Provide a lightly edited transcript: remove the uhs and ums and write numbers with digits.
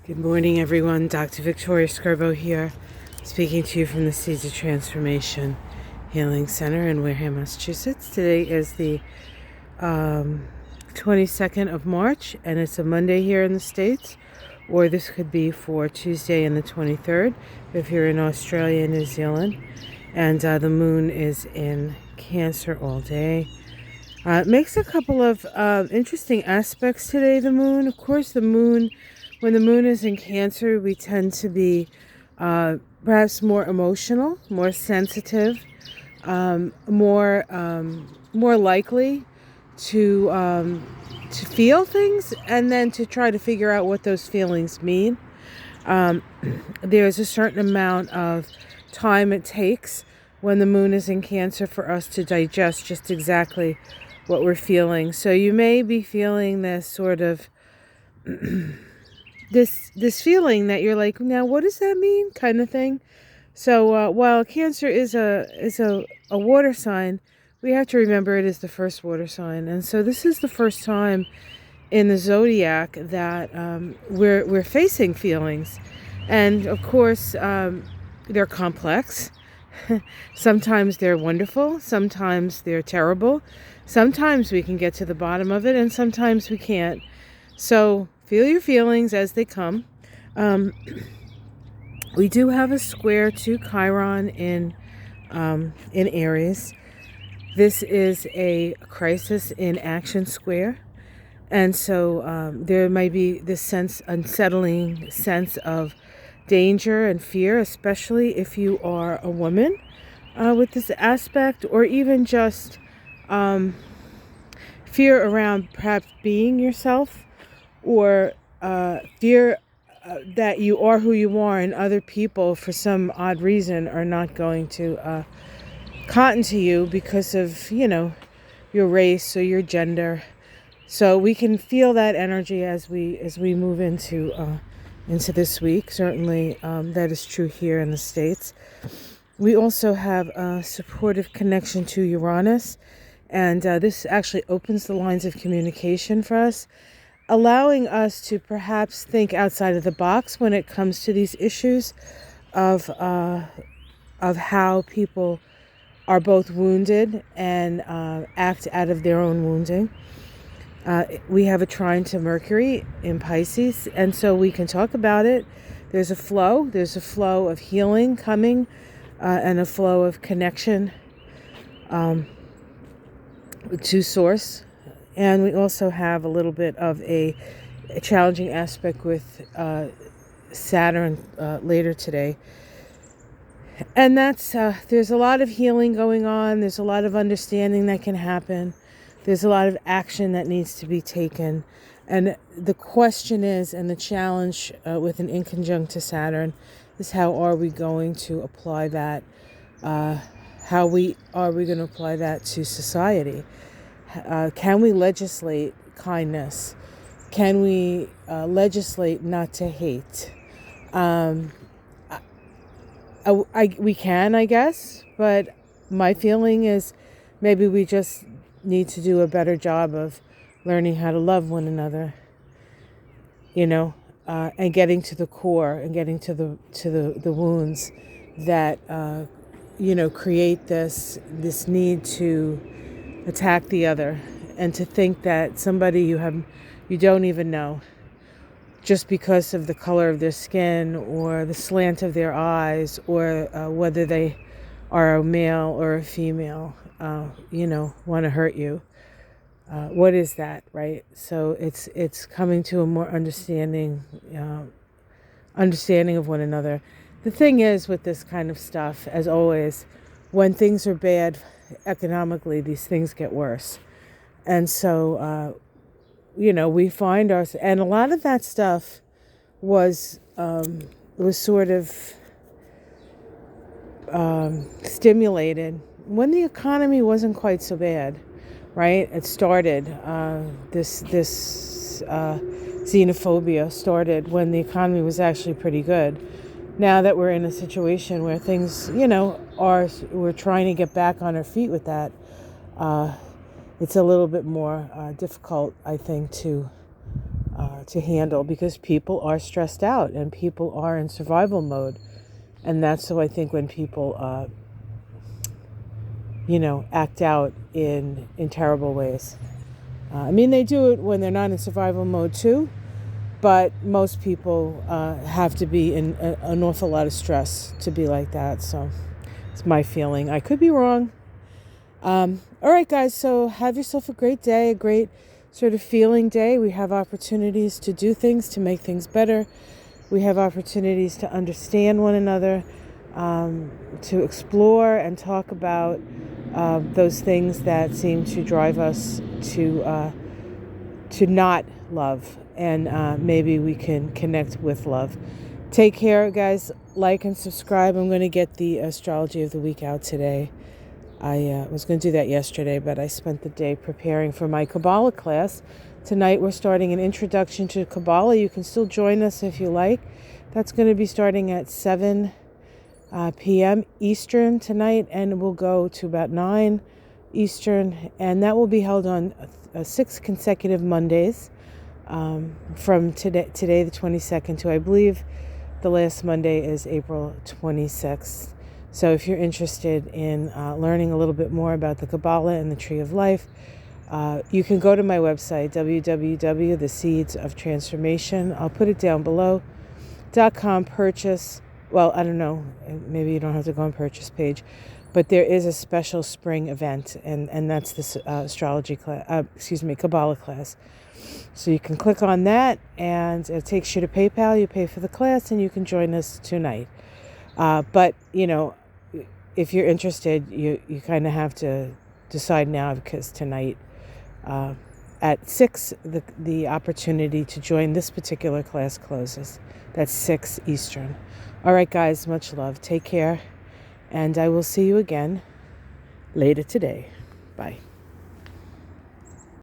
Good morning, everyone. Dr. Victoria Scarbo here, speaking to you from the Seeds of Transformation Healing Center in Wareham, Massachusetts. Today is the 22nd of March, and it's a Monday here in the States, or this could be for Tuesday and the 23rd if you're in Australia and New Zealand. And the moon is in Cancer all day. It makes a couple of interesting aspects today, the moon. Of course, when the moon is in Cancer, we tend to be perhaps more emotional, more sensitive, more likely to feel things and then to try to figure out what those feelings mean. There's a certain amount of time it takes when the moon is in Cancer for us to digest just exactly what we're feeling. So you may be feeling this sort of this feeling that you're like, now what does that mean, kind of thing. So while Cancer is a water sign, we have to remember it is the first water sign, and so this is the first time in the zodiac that we're facing feelings, and of course they're complex. Sometimes they're wonderful, sometimes they're terrible, sometimes we can get to the bottom of it, and sometimes we can't. So feel your feelings as they come. We do have a square to Chiron in Aries. This is a crisis in action square. And so there might be this unsettling sense of danger and fear, especially if you are a woman with this aspect, or even just fear around perhaps being yourself, or fear that you are who you are and other people for some odd reason are not going to cotton to you because of, your race or your gender. So we can feel that energy as we move into this week. Certainly that is true here in the States. We also have a supportive connection to Uranus, and this actually opens the lines of communication for us, allowing us to perhaps think outside of the box when it comes to these issues of how people are both wounded and act out of their own wounding. We have a trine to Mercury in Pisces, and so we can talk about it. There's a flow of healing coming, and a flow of connection to source. And we also have a little bit of a challenging aspect with Saturn later today. And that's there's a lot of healing going on. There's a lot of understanding that can happen. There's a lot of action that needs to be taken. And the question is, and the challenge with an inconjunct to Saturn, is how are we going to apply that? How are we going to apply that to society? Can we legislate kindness? Can we legislate not to hate? We can, I guess, but my feeling is maybe we just need to do a better job of learning how to love one another, and getting to the core and getting to the wounds that create this need to attack the other, and to think that somebody you don't even know, just because of the color of their skin or the slant of their eyes, or whether they are a male or a female, want to hurt you. What is that, right? So it's coming to a more understanding of one another. The thing is with this kind of stuff, as always, when things are bad economically, these things get worse. And so, we find ourselves, and a lot of that stuff was sort of stimulated when the economy wasn't quite so bad, right? It started, this xenophobia started when the economy was actually pretty good. Now that we're in a situation where things, we're trying to get back on our feet with that, it's a little bit more difficult, I think, to to handle, because people are stressed out and people are in survival mode. And that's so I think when people, act out in terrible ways. I mean, they do it when they're not in survival mode too, but most people have to be in an awful lot of stress to be like that. So it's my feeling. I could be wrong. All right, guys, so have yourself a great day, a great sort of feeling day. We have opportunities to do things, to make things better. We have opportunities to understand one another, to explore and talk about those things that seem to drive us to not love, and maybe we can connect with love. Take care, guys. Like and subscribe. I'm going to get the Astrology of the Week out today. I was going to do that yesterday, but I spent the day preparing for my Kabbalah class. Tonight we're starting an introduction to Kabbalah. You can still join us if you like. That's going to be starting at 7 p.m. Eastern tonight, and we'll go to about 9 Eastern, and that will be held on 6 consecutive Mondays from today the 22nd to, I believe, the last Monday is April 26th. So if you're interested in learning a little bit more about the Kabbalah and the Tree of Life, you can go to my website, www.theseedsoftransformation. I'll put it down below. .com purchase. Well, I don't know. Maybe you don't have to go on purchase page, but there is a special spring event, and that's this astrology class. Kabbalah class. So you can click on that, and it takes you to PayPal. You pay for the class, and you can join us tonight. But if you're interested, you kind of have to decide now, because tonight at 6 the opportunity to join this particular class closes. That's 6 Eastern. All right, guys, much love. Take care, and I will see you again later today. Bye.